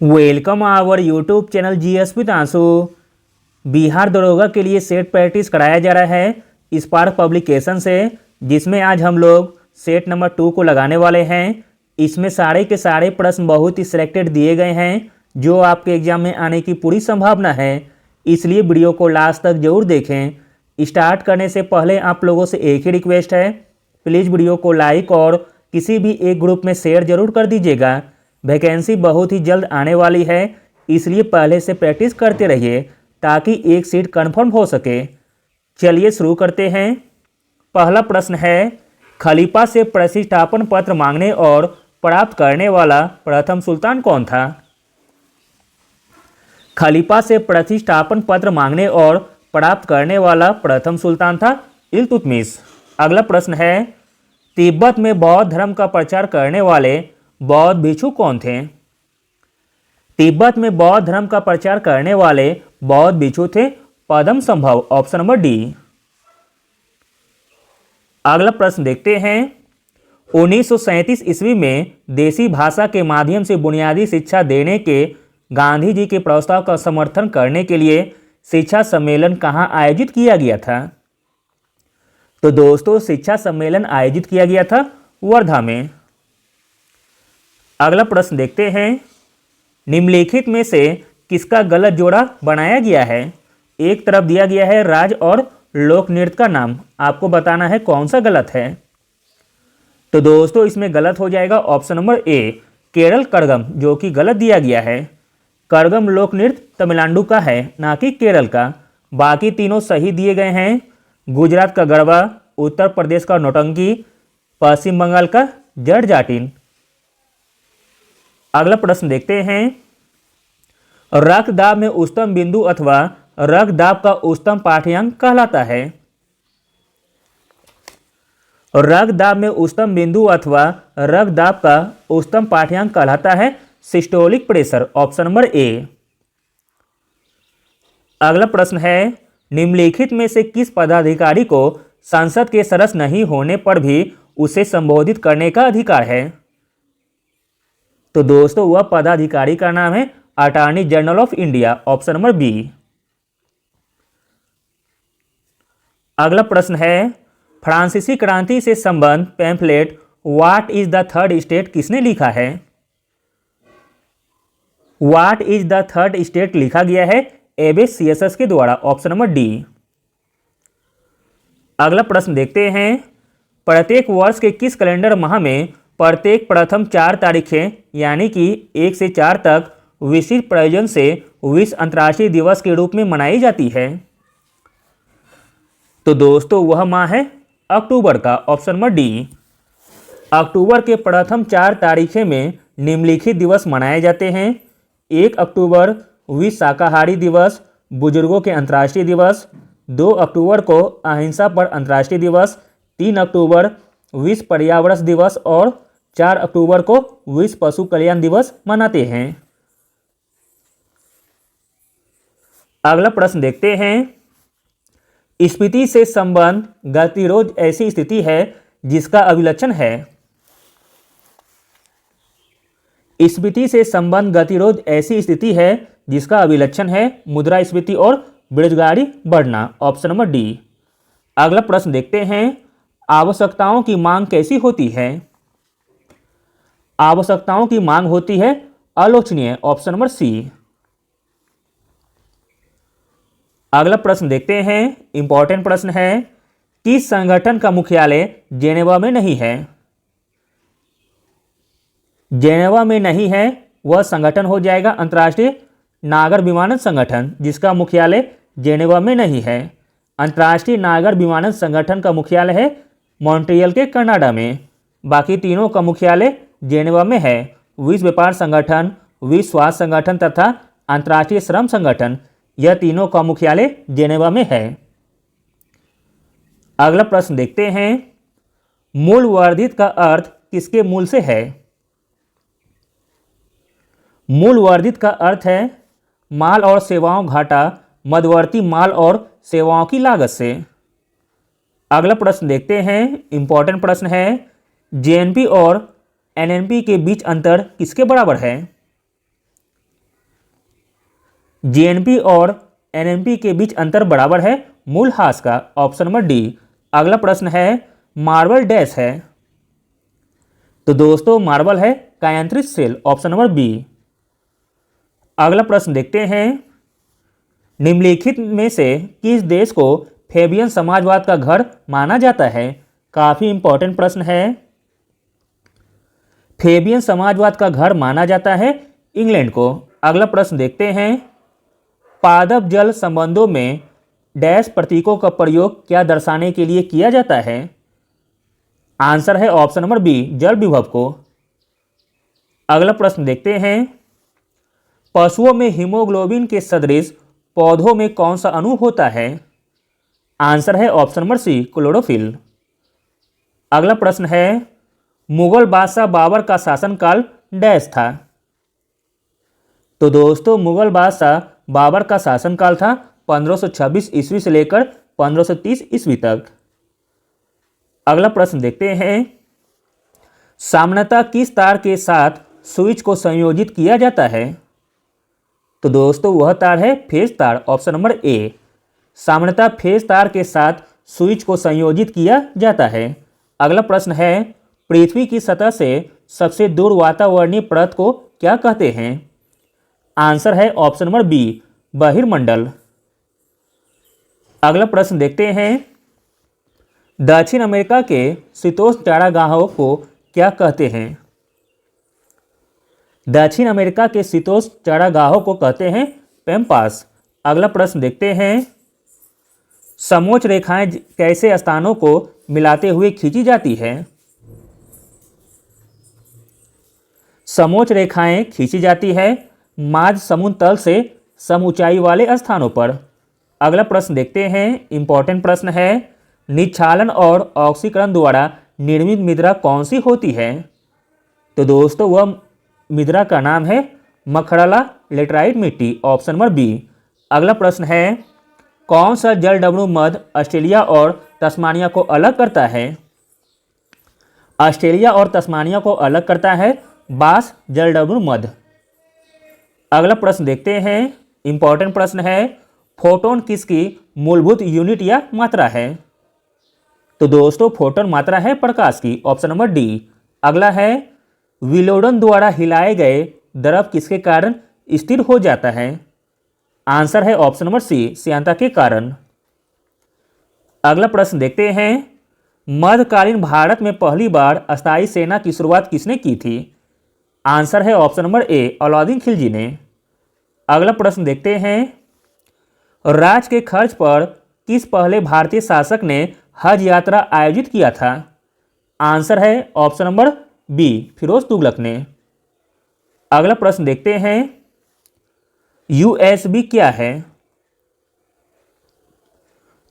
Welcome our YouTube channel GS with Anshu. Bihar दरोगा के लिए सेट प्रैक्टिस कराया जा रहा है स्पार्क पब्लिकेशन से, जिसमें आज हम लोग सेट नंबर 2 को लगाने वाले हैं। इसमें सारे के सारे प्रश्न बहुत ही सिलेक्टेड दिए गए हैं जो आपके एग्जाम में आने की पूरी संभावना है, इसलिए वीडियो को लास्ट तक जरूर देखें। स्टार्ट करने से पहले आप लोगों से एक ही रिक्वेस्ट है, प्लीज़ वीडियो को लाइक और किसी भी एक ग्रुप में शेयर जरूर कर दीजिएगा। वैकेंसी बहुत ही जल्द आने वाली है, इसलिए पहले से प्रैक्टिस करते रहिए ताकि एक सीट कंफर्म हो सके। चलिए शुरू करते हैं। पहला प्रश्न है, खलीफा से प्रतिष्ठापन पत्र मांगने और प्राप्त करने वाला प्रथम सुल्तान कौन था? खलीफा से प्रतिष्ठापन पत्र मांगने और प्राप्त करने वाला प्रथम सुल्तान था इल्तुतमिश। अगला प्रश्न है, तिब्बत में बौद्ध धर्म का प्रचार करने वाले बौद्ध भिक्षु कौन थे? तिब्बत में बौद्ध धर्म का प्रचार करने वाले बौद्ध भिक्षु थे पद्मसंभव, ऑप्शन नंबर डी। अगला प्रश्न देखते हैं, 1937 ईस्वी में देसी भाषा के माध्यम से बुनियादी शिक्षा देने के गांधी जी के प्रस्ताव का समर्थन करने के लिए शिक्षा सम्मेलन कहाँ आयोजित किया गया था? तो दोस्तों, शिक्षा सम्मेलन आयोजित किया गया था वर्धा में। अगला प्रश्न देखते हैं, निम्नलिखित में से किसका गलत जोड़ा बनाया गया है? एक तरफ दिया गया है राज्य और लोक नृत्य का नाम, आपको बताना है कौन सा गलत है। तो दोस्तों, इसमें गलत हो जाएगा option number A, Kerala Kazhagam, जो कि गलत दिया गया है। करगम लोक नृत्य तमिलनाडु का है, ना कि केरल का। बाकी तीनों सही दिए गए हैं। गुजरात का गरबा, उत्तर प्रदेश का नौटंकी, पश्चिम बंगाल का जट जाटिन। अगला प्रश्न देखते हैं, रक्तदाब में उच्चतम बिंदु अथवा रक्तदाब का उच्चतम पाठ्यांक कहलाता है? रक्तदाब में उच्चतम बिंदु अथवा रक्तदाब का उच्चतम पाठ्यांक कहलाता है systolic pressure, option number A. अगला प्रश्न है, निम्नलिखित में से किस पदाधिकारी को संसद के सदस्य नहीं होने पर भी उसे संबोधित करने का अधिकार है? तो दोस्तों, वह पदाधिकारी का नाम है attorney general of India, option number B. अगला प्रश्न है, फ्रांसीसी क्रांति से संबंध pamphlet what is the third state किसने लिखा है? What is the third state लिखा गया है एबेसियस के द्वारा, ऑप्शन नंबर डी। अगला प्रश्न देखते हैं, प्रत्येक वर्ष के किस कैलेंडर माह में प्रत्येक प्रथम 4 तारीखें यानी कि 1 से 4 तक विशिष्ट प्रयोजन से विश्व अंतर्राष्ट्रीय दिवस के रूप में मनाई जाती है? तो दोस्तों, वह माह है अक्टूबर का, ऑप्शन नंबर डी। अक्टूबर के प्रथम 4 तारीखें में निम्नलिखित दिवस मनाए जाते हैं। 1 अक्टूबर विश्व शाकाहारी दिवस, बुजुर्गों के अंतर्राष्ट्रीय दिवस। 2 अक्टूबर को अहिंसा पर अंतर्राष्ट्रीय दिवस। 3 अक्टूबर विश्व पर्यावरण दिवस और 4 अक्टूबर को विश्व पशु कल्याण दिवस मनाते हैं। अगला प्रश्न देखते हैं, स्फीति से संबंध गतिरोध ऐसी स्थिति है जिसका अभिलक्षण है? स्फीति से संबंध गतिरोध ऐसी स्थिति है जिसका अभिलक्षण है मुद्रास्फीति और बेरोजगारी बढ़ना, ऑप्शन नंबर डी। अगला प्रश्न देखते हैं, आवश्यकताओं की मांग कैसी होती है? आवश्यकताओं की मांग होती है अलोचनीय, ऑप्शन नंबर सी। अगला प्रश्न देखते हैं, इंपॉर्टेंट प्रश्न है, किस संगठन का मुख्यालय जेनेवा में नहीं है? जेनेवा में नहीं है, वह संगठन हो जाएगा अंतर्राष्ट्रीय नागर विमानन संगठन, जिसका मुख्यालय जेनेवा में नहीं है। अंतर्राष्ट्रीय नागर विमानन संगठन का मुख्यालय है मॉन्ट्रियल के कनाडा में। बाकी तीनों का मुख्यालय जेनेवा में है। विश्व व्यापार संगठन, विश्व स्वास्थ्य संगठन तथा अंतर्राष्ट्रीय श्रम संगठन, यह तीनों का मुख्यालय जेनेवा में है। अगला प्रश्न देखते हैं, मूल वर्धित का अर्थ किसके मूल से है? मूल वर्धित का अर्थ है माल और सेवाओं घाटा मध्यवर्ती माल और सेवाओं की लागत से। अगला प्रश्न देखते हैं, इंपॉर्टेंट प्रश्न है, जेएनपी और एनएनपी के बीच अंतर किसके बराबर है? जेएनपी और एनएमपी के बीच अंतर बराबर है मूलहास का, ऑप्शन नंबर डी। अगला प्रश्न है मार्बल डैश है। तो दोस्तों मार्बल है कायांतरित सेल, ऑप्शन नंबर बी। अगला प्रश्न देखते हैं, निम्नलिखित में से किस देश को फेबियन समाजवाद का घर माना जाता है? काफी इंपॉर्टेंट प्रश्न है। फेबियन समाजवाद का घर माना जाता है इंग्लैंड को। अगला प्रश्न देखते हैं, पादप जल संबंधों में डैश प्रतीकों का प्रयोग क्या दर्शाने के लिए किया जाता है? आंसर है ऑप्शन नंबर बी, जल विभव को। अगला प्रश्न देखते हैं, पशुओं में हीमोग्लोबिन के सदृश पौधों में कौन सा अणु होता है? आंसर है ऑप्शन नंबर सी, क्लोरोफिल। अगला प्रश्न है, मुगल बादशाह बाबर का शासनकाल डैश था? तो दोस्तों मुगल बादशाह बाबर का शासनकाल था 1526 ईस्वी से लेकर 1530 ईस्वी तक। अगला प्रश्न देखते हैं, सामान्यतः किस तार के साथ स्विच को संयोजित किया जाता है? तो दोस्तों वह तार है फेज तार, ऑप्शन नंबर ए। सामान्यतः फेज तार के साथ स्विच को संयोजित किया जाता है। अगला प्रश्न है, पृथ्वी की सतह से सबसे दूर वातावरणीय परत को क्या कहते हैं? आंसर है ऑप्शन नंबर बी, बहिर्मंडल। अगला प्रश्न देखते हैं, दक्षिण अमेरिका के शीतोष्ण चारागाहों को क्या कहते हैं? दक्षिण अमेरिका के शीतोष्ण चारागाहों को कहते हैं पैम्पास। अगला प्रश्न देखते हैं, समोच्च रेखाएं कैसे स्थानों को मिलाते हुए खींची जाती है? समोच्च रेखाएं खींची जाती है माझ समुद्र तल से सम ऊंचाई वाले स्थानों पर। अगला प्रश्न देखते हैं, इंपॉर्टेंट प्रश्न है, निक्षालन और ऑक्सीकरण द्वारा निर्मित मृदा कौन सी होती है? तो दोस्तों वह मृदा का नाम है मखरला लेटराइट मिट्टी, ऑप्शन नंबर बी। अगला प्रश्न है, कौन सा जलडमरू मध ऑस्ट्रेलिया और तस्मानिया को अलग करता है? ऑस्ट्रेलिया और तस्मानिया को अलग करता है बास जलडमरू मध। अगला प्रश्न देखते हैं, इंपॉर्टेंट प्रश्न है, फोटोन किसकी मूलभूत यूनिट या मात्रा है? तो दोस्तों फोटोन मात्रा है प्रकाश की, ऑप्शन नंबर डी। अगला है, विलोडन द्वारा हिलाए गए द्रव किसके कारण स्थिर हो जाता है? आंसर है ऑप्शन नंबर सी, श्यानता के कारण। अगला प्रश्न देखते हैं, मध्यकालीन भारत में पहली बार अस्थायी सेना की शुरुआत किसने की थी? आंसर है option number A, Alauddin Khilji ने। अगला प्रश्न देखते हैं, राज्य के खर्च पर किस पहले भारतीय शासक ने हज यात्रा आयोजित किया था? आंसर है option number B, Firoz Tughlaq ने। अगला प्रश्न देखते हैं, यूएसबी क्या है?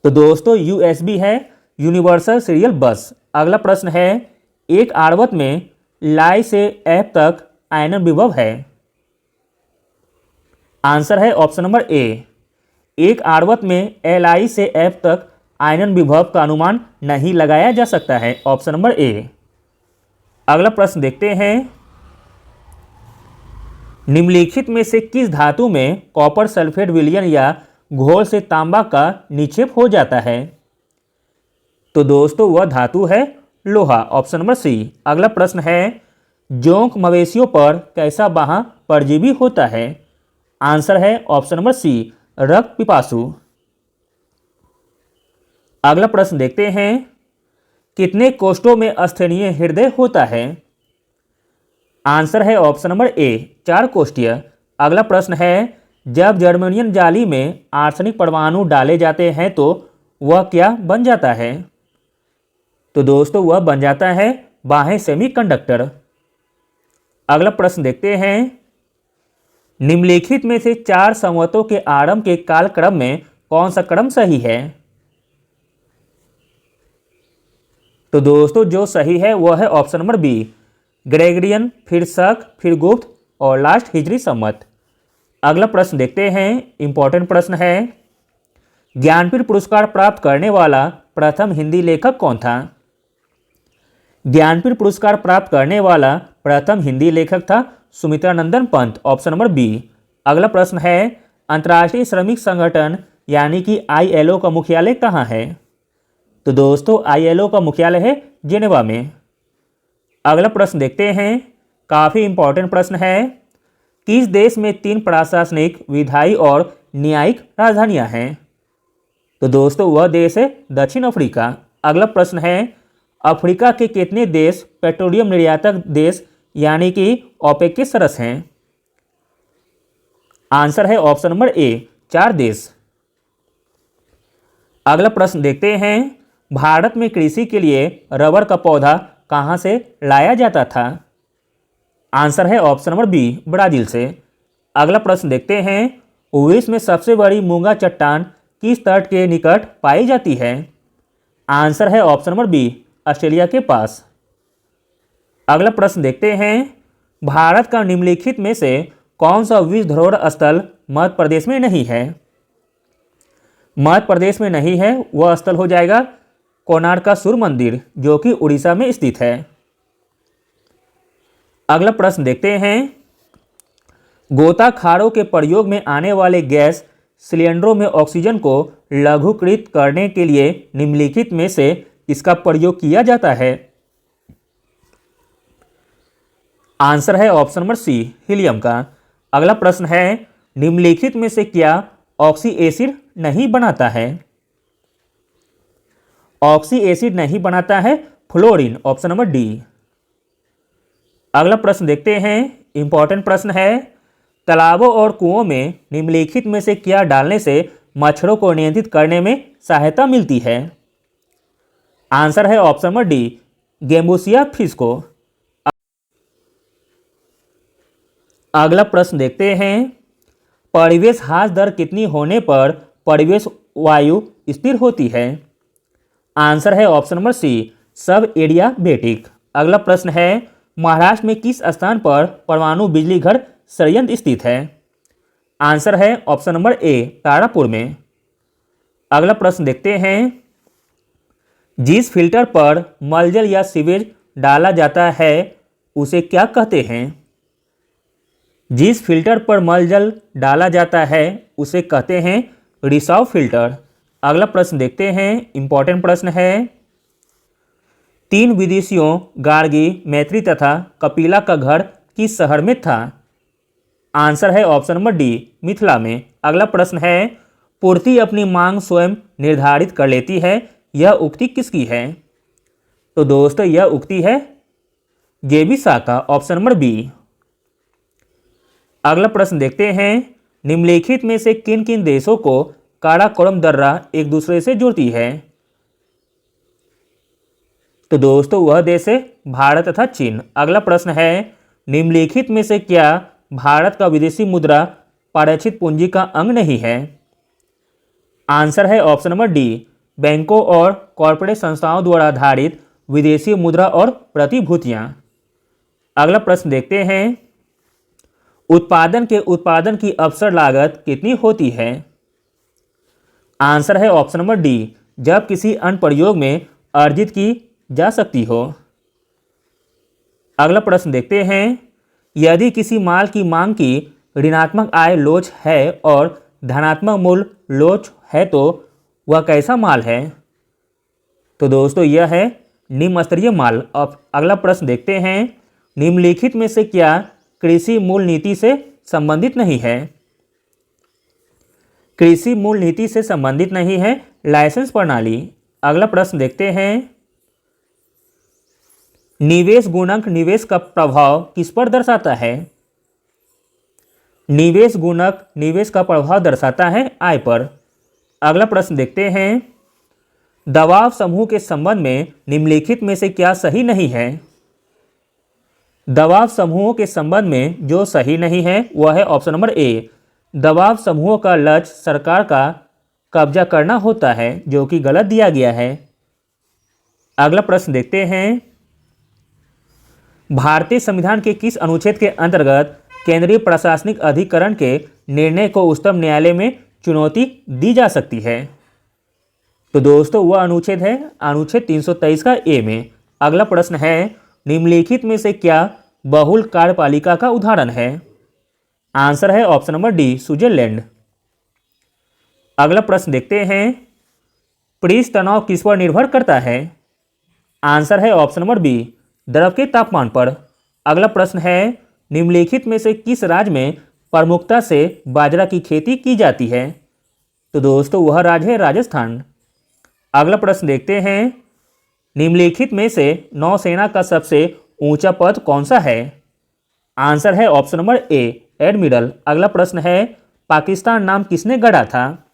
तो दोस्तों यूएसबी है यूनिवर्सल सीरियल बस। अगला प्रश्न है, एक आवर्त में लाई से एफ तक आयनन विभव है? आंसर है ऑप्शन नंबर ए, एक आवर्त में एल आई से एफ तक आयनन विभव का अनुमान नहीं लगाया जा सकता है, ऑप्शन नंबर ए। अगला प्रश्न देखते हैं, निम्नलिखित में से किस धातु में कॉपर सल्फेट विलयन या घोल से तांबा का निक्षेप हो जाता है? तो दोस्तों वह धातु है लोहा, ऑप्शन नंबर सी। अगला प्रश्न है, जोंक मवेशियों पर कैसा बाहा परजीवी होता है? आंसर है ऑप्शन नंबर सी, रक्त पिपासु। अगला प्रश्न देखते हैं, कितने कोष्ठों में स्थनीय हृदय होता है? आंसर है ऑप्शन नंबर ए, 4 कोष्ठीय। अगला प्रश्न है, जब जर्मेनियम जाली में आर्सेनिक परमाणु डाले जाते हैं तो वह क्या बन जाता है? तो दोस्तों वह बन जाता है बाह्य सेमीकंडक्टर। अगला प्रश्न देखते हैं, निम्नलिखित में से 4 संवतों के आरंभ के कालक्रम में कौन सा क्रम सही है? तो दोस्तों जो सही है वह है ऑप्शन नंबर बी, ग्रेगरियन, फिर शक, फिर गुप्त और लास्ट हिजरी संवत। अगला प्रश्न देखते हैं, इंपॉर्टेंट प्रश्न है, ज्ञानपीठ पुरस्कार प्राप्त करने वाला प्रथम हिंदी लेखक कौन था? ज्ञानपीठ पुरस्कार प्राप्त करने वाला प्रथम हिंदी लेखक था Sumitranandan Pant, option number B. अगला प्रश्न है, अंतर्राष्ट्रीय श्रमिक संगठन यानी कि ILO का मुख्यालय कहाँ है? तो दोस्तों ILO का मुख्यालय है जेनेवा में। अगला प्रश्न देखते हैं, काफ़ी इंपॉर्टेंट प्रश्न है। किस देश में 3 प्रशासनिक, विधायी और न्यायिक राजधानियां हैं? तो दोस्तों वह देश है दक्षिण अफ्रीका। अगला प्रश्न है, अफ्रीका के कितने देश पेट्रोलियम निर्यातक देश यानी कि ओपेक के सदस्य हैं? आंसर है ऑप्शन नंबर ए, 4 देश। अगला प्रश्न देखते हैं, भारत में कृषि के लिए रबर का पौधा कहाँ से लाया जाता था? आंसर है ऑप्शन नंबर बी, ब्राजील से। अगला प्रश्न देखते हैं, विश्व में सबसे बड़ी मूंगा चट्टान किस तट के निकट पाई जाती है? आंसर है ऑप्शन नंबर बी, ऑस्ट्रेलिया के पास। अगला प्रश्न देखते हैं, भारत का निम्नलिखित में से कौन सा विश्व धरोहर स्थल मध्य प्रदेश में नहीं है? मध्य प्रदेश में नहीं है वह स्थल हो जाएगा कोणार्क का सूर्य मंदिर, जो कि उड़ीसा में स्थित है। अगला प्रश्न देखते हैं, गोताखारों के प्रयोग में आने वाले गैस सिलेंडरों में ऑक्सीजन को लघुकृत करने के लिए निम्नलिखित में से इसका प्रयोग किया जाता है? आंसर है ऑप्शन नंबर सी, हीलियम का। अगला प्रश्न है, निम्नलिखित में से क्या ऑक्सी एसिड नहीं बनाता है? ऑक्सी एसिड नहीं बनाता है फ्लोरीन, ऑप्शन नंबर डी। अगला प्रश्न देखते हैं, इंपॉर्टेंट प्रश्न है, तालाबों और कुओं में निम्नलिखित में से क्या डालने से मच्छरों को नियंत्रित करने में सहायता मिलती है? आंसर है ऑप्शन नंबर डी, गेम्बूसिया फिश को। अगला प्रश्न देखते हैं, परिवेश ह्रास दर कितनी होने पर परिवेश वायु स्थिर होती है? आंसर है ऑप्शन नंबर सी, सब एडियाबेटिक। अगला प्रश्न है, महाराष्ट्र में किस स्थान पर परमाणु बिजली घर संयंत्र स्थित है? आंसर है ऑप्शन नंबर ए, तारापुर में। अगला प्रश्न देखते हैं, जिस फिल्टर पर मलजल या सीवेज डाला जाता है उसे क्या कहते हैं? जिस फिल्टर पर मलजल डाला जाता है उसे कहते हैं रिसाव फिल्टर। अगला प्रश्न देखते हैं, इंपॉर्टेंट प्रश्न है, 3 विदेशियों गार्गी, मैत्री तथा कपिला का घर किस शहर में था? आंसर है ऑप्शन नंबर डी, मिथिला में। अगला प्रश्न है, पूर्ति अपनी मांग स्वयं निर्धारित कर लेती है, यह उक्ति किसकी है? तो दोस्तों यह उक्ति है जेबी शाह का, ऑप्शन नंबर बी। अगला प्रश्न देखते हैं, निम्नलिखित में से किन किन देशों को काराकोरम दर्रा एक दूसरे से जोड़ती है? तो दोस्तों वह देश है भारत तथा चीन। अगला प्रश्न है, निम्नलिखित में से क्या भारत का विदेशी मुद्रा पारक्षित पूंजी का अंग नहीं है? आंसर है ऑप्शन नंबर डी, बैंकों और कॉरपोरेट संस्थाओं द्वारा आधारित विदेशी मुद्रा और प्रतिभूतियां। अगला प्रश्न देखते हैं, उत्पादन की अवसर लागत कितनी होती है? आंसर है ऑप्शन नंबर डी, जब किसी अन्य प्रयोग में अर्जित की जा सकती हो। अगला प्रश्न देखते हैं, यदि किसी माल की मांग की ऋणात्मक आय लोच है और धनात्मक मूल्य लोच है तो वह कैसा माल है? तो दोस्तों यह है निम्न स्तरीय माल। अब अगला प्रश्न देखते हैं, निम्नलिखित में से क्या कृषि मूल नीति से संबंधित नहीं है? कृषि मूल नीति से संबंधित नहीं है लाइसेंस प्रणाली। अगला प्रश्न देखते हैं, निवेश गुणक निवेश का प्रभाव किस पर दर्शाता है? निवेश गुणक निवेश का प्रभाव दर्शाता है आय पर। अगला प्रश्न देखते हैं, दबाव समूह के संबंध में निम्नलिखित में से क्या सही नहीं है? दबाव समूहों के संबंध में जो सही नहीं है वह है ऑप्शन नंबर ए, दबाव समूहों का लक्ष्य सरकार का कब्जा करना होता है, जो कि गलत दिया गया है। अगला प्रश्न देखते हैं, भारतीय संविधान के किस अनुच्छेद के अंतर्गत केंद्रीय प्रशासनिक अधिकरण के निर्णय को उच्चतम न्यायालय में चुनौती दी जा सकती है? तो दोस्तों वह अनुच्छेद है अनुच्छेद 323 का ए में। अगला प्रश्न है, निम्नलिखित में से क्या बहुल कार्यपालिका का उदाहरण है? आंसर है ऑप्शन नंबर डी, स्विट्जरलैंड। अगला प्रश्न देखते हैं, पृष्ठ तनाव किस पर निर्भर करता है? आंसर है ऑप्शन नंबर बी, द्रव के तापमान पर। अगला प्रश्न है, निम्नलिखित में से किस राज्य में प्रमुखता से बाजरा की खेती की जाती है? तो दोस्तों वह राज्य है राजस्थान। अगला प्रश्न देखते हैं, निम्नलिखित में से नौसेना का सबसे ऊंचा पद कौन सा है? आंसर है ऑप्शन नंबर ए, एडमिरल। अगला प्रश्न है, पाकिस्तान नाम किसने गढ़ा था?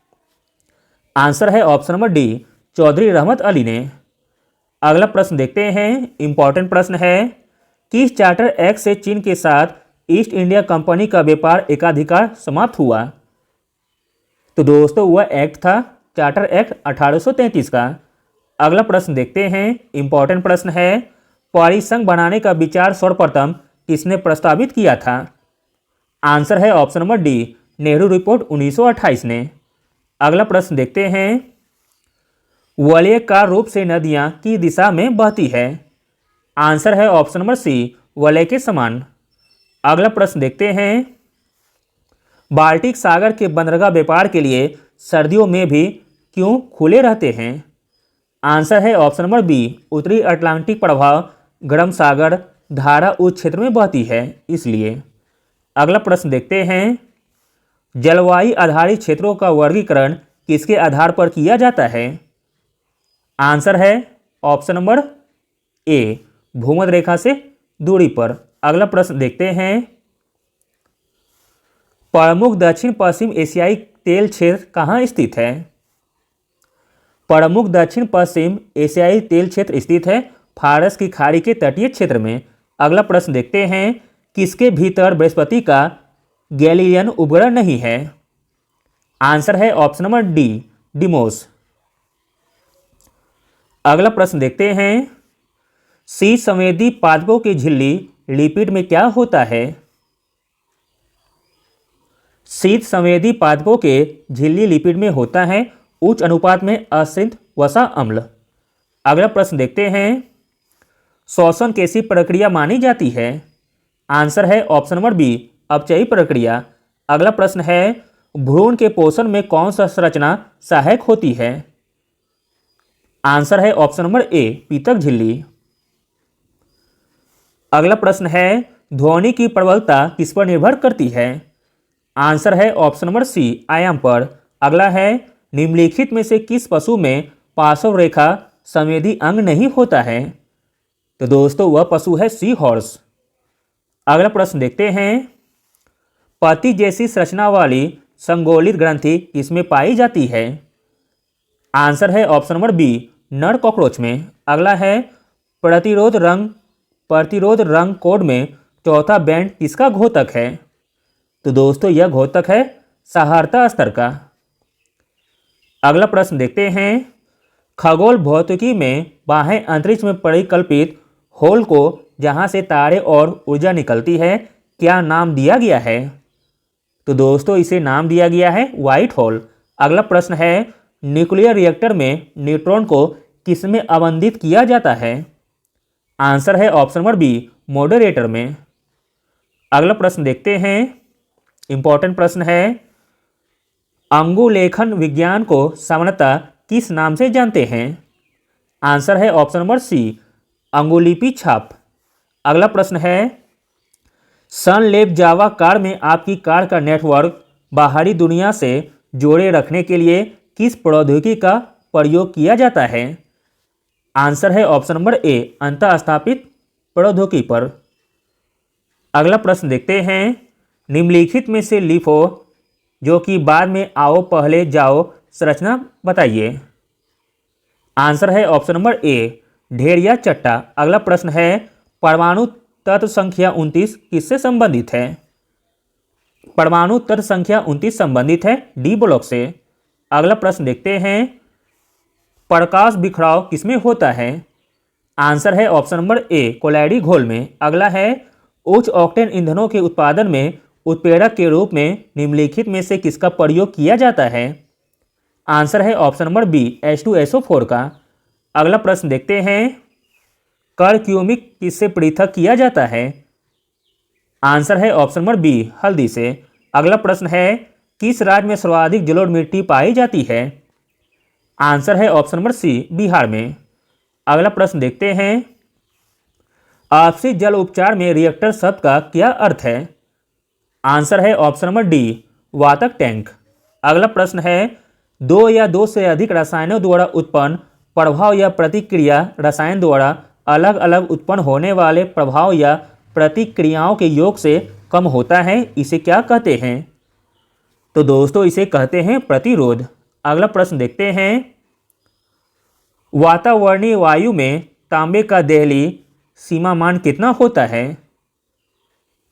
आंसर है ऑप्शन नंबर डी, चौधरी रहमत अली ने। अगला प्रश्न देखते हैं, इंपॉर्टेंट प्रश्न है, किस चार्टर एक्ट से चीन के साथ ईस्ट इंडिया कंपनी का व्यापार एकाधिकार समाप्त हुआ? तो दोस्तों वह एक्ट था चार्टर एक्ट 1833 का। अगला प्रश्न देखते हैं, इंपॉर्टेंट प्रश्न है, परिसंघ बनाने का विचार सर्वप्रथम किसने प्रस्तावित किया था? आंसर है option number D, Nehru report 1928 ने। अगला प्रश्न देखते हैं, वलयाकार रूप से नदियां किस दिशा में बहती है? आंसर है ऑप्शन नंबर सी, वलय के समान। अगला प्रश्न देखते हैं, बाल्टिक सागर के बंदरगाह व्यापार के लिए सर्दियों में भी क्यों खुले रहते हैं? आंसर है ऑप्शन नंबर बी, उत्तरी अटलांटिक प्रभाव गर्म सागर धारा उस क्षेत्र में बहती है इसलिए। अगला प्रश्न देखते हैं, जलवायु आधारित क्षेत्रों का वर्गीकरण किसके आधार पर किया जाता है? आंसर है ऑप्शन नंबर ए, भूमध्य रेखा से दूरी पर। अगला प्रश्न देखते हैं, प्रमुख दक्षिण पश्चिम एशियाई तेल क्षेत्र कहाँ स्थित है? प्रमुख दक्षिण पश्चिम एशियाई तेल क्षेत्र स्थित है फारस की खाड़ी के तटीय क्षेत्र में। अगला प्रश्न देखते हैं, किसके भीतर बृहस्पति का गैलीलियन उपग्रह नहीं है? आंसर है ऑप्शन नंबर डी, डिमोस। अगला प्रश्न देखते हैं, शीत संवेदी पादपों की झिल्ली लिपिड में क्या होता है? शीत संवेदी पादपों के झिल्ली लिपिड में होता है उच्च अनुपात में असिंत वसा अम्ल। अगला प्रश्न देखते हैं, श्वसन कैसी प्रक्रिया मानी जाती है? आंसर है ऑप्शन नंबर बी, अपचयी प्रक्रिया। अगला प्रश्न है, भ्रूण के पोषण में कौन सा संरचना सहायक होती है? आंसर है ऑप्शन नंबर ए, पीतक झिल्ली। अगला प्रश्न है, ध्वनि की प्रबलता किस पर निर्भर करती है? आंसर है ऑप्शन नंबर सी, आयाम पर। अगला है, निम्नलिखित में से किस पशु में पार्श्व रेखा संवेदी अंग नहीं होता है? तो दोस्तों वह पशु है सी हॉर्स। अगला प्रश्न देखते हैं, पत्ती जैसी संरचना वाली संगोलित ग्रंथि किसमें पाई जाती है? आंसर है ऑप्शन नंबर बी, नर कॉकरोच में। अगला है, प्रतिरोध रंग कोड में चौथा बैंड किसका घोतक है? तो दोस्तों यह घोतक है सहारता स्तर का। अगला प्रश्न देखते हैं, खगोल भौतिकी में बाह्य अंतरिक्ष में परिकल्पित होल को जहां से तारे और ऊर्जा निकलती है क्या नाम दिया गया है? तो दोस्तों इसे नाम दिया गया है व्हाइट होल। अगला प्रश्न है, न्यूक्लियर रिएक्टर में न्यूट्रॉन को किसमें अवंदित किया जाता है? आंसर है ऑप्शन नंबर बी, मॉडरेटर में। अगला प्रश्न देखते हैं, इंपॉर्टेंट प्रश्न है, अंगुलेखन विज्ञान को सामान्यतः किस नाम से जानते हैं? आंसर है ऑप्शन नंबर सी, अंगुलिपि छाप। अगला प्रश्न है, सनलेब जावा कार में आपकी कार का नेटवर्क बाहरी दुनिया से जोड़े रखने के लिए किस प्रौद्योगिकी का प्रयोग किया जाता है? आंसर है ऑप्शन नंबर ए, अंतः स्थापित प्रौद्योगिकी पर। अगला प्रश्न देखते हैं, निम्नलिखित में से लिफो जो कि बाद में आओ पहले जाओ संरचना बताइए। आंसर है ऑप्शन नंबर ए, ढेर या चट्टा। अगला प्रश्न है, परमाणु तत्व संख्या 29 किससे संबंधित है? परमाणु तत्व संख्या 29 संबंधित है डी ब्लॉक से। अगला प्रश्न देखते हैं, प्रकाश बिखराव किसमें होता है? आंसर है ऑप्शन नंबर ए, कोलाइडी घोल में। अगला है, उच्च ऑक्टेन ईंधनों के उत्पादन में उत्प्रेरक के रूप में निम्नलिखित में से किसका प्रयोग किया जाता है? आंसर है ऑप्शन नंबर बी, H2SO4 का। अगला प्रश्न देखते हैं, करक्यूमिक किससे पृथक किया जाता है? आंसर है ऑप्शन नंबर बी, हल्दी से। अगला प्रश्न है, किस राज्य में सर्वाधिक जलोढ़ मिट्टी पाई जाती है? आंसर है ऑप्शन नंबर सी, बिहार में। अगला प्रश्न देखते हैं, आपसी जल उपचार में रिएक्टर शब्द का क्या अर्थ है? आंसर है ऑप्शन नंबर डी, वातक टैंक। अगला प्रश्न है, दो या दो से अधिक रसायनों द्वारा उत्पन्न प्रभाव या प्रतिक्रिया रसायन द्वारा अलग अलग उत्पन्न होने वाले प्रभाव या प्रतिक्रियाओं के योग से कम होता है, इसे क्या कहते हैं? तो दोस्तों इसे कहते हैं प्रतिरोध। अगला प्रश्न देखते हैं, वातावरणीय वायु में तांबे का देहली सीमा मान कितना होता है?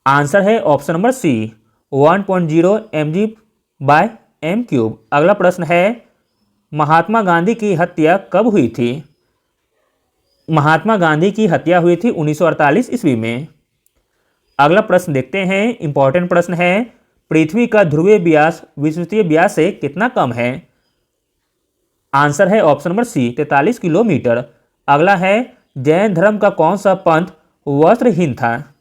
आंसर है ऑप्शन नंबर सी, 1.0 mg/m³। अगला प्रश्न है, महात्मा गांधी की हत्या कब हुई थी? महात्मा गांधी की हत्या हुई थी 1948 ईस्वी में। अगला प्रश्न देखते हैं, इंपॉर्टेंट प्रश्न है, पृथ्वी का ध्रुवीय व्यास विषुवतीय व्यास से कितना कम है? आंसर है ऑप्शन नंबर सी, 43 किलोमीटर। अगला है, जैन धर्म का कौन सा पंथ वस्त्रहीन था?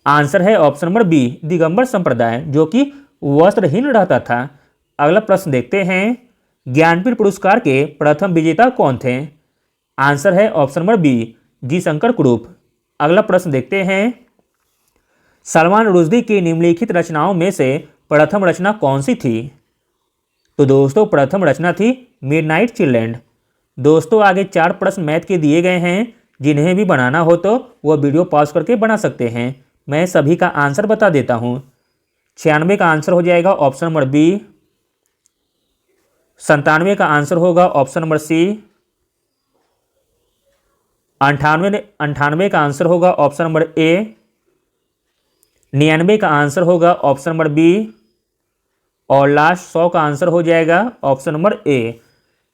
आंसर है ऑप्शन नंबर बी, दिगंबर संप्रदाय, जो कि वस्त्रहीन रहता था। अगला प्रश्न देखते हैं, ज्ञानपीठ पुरस्कार के प्रथम विजेता कौन थे? आंसर है ऑप्शन नंबर बी, जी शंकर कुरूप। अगला प्रश्न देखते हैं, सलमान रुश्दी की निम्नलिखित रचनाओं में से प्रथम रचना कौन सी थी? तो दोस्तों प्रथम रचना थी मिडनाइट चिल्ड्रेन। दोस्तों आगे 4 प्रश्न मैथ के दिए गए हैं, जिन्हें भी बनाना हो तो वह वीडियो पॉज करके बना सकते हैं। मैं सभी का आंसर बता देता हूँ। 96 का आंसर हो जाएगा ऑप्शन नंबर बी, 97 का आंसर होगा ऑप्शन नंबर सी, 98 का आंसर होगा ऑप्शन नंबर ए, 99 का आंसर होगा ऑप्शन नंबर बी, और लास्ट 100 का आंसर हो जाएगा ऑप्शन नंबर ए।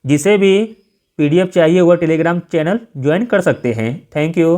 जिसे भी PDF चाहिए वह टेलीग्राम चैनल ज्वाइन कर सकते हैं। Thank you.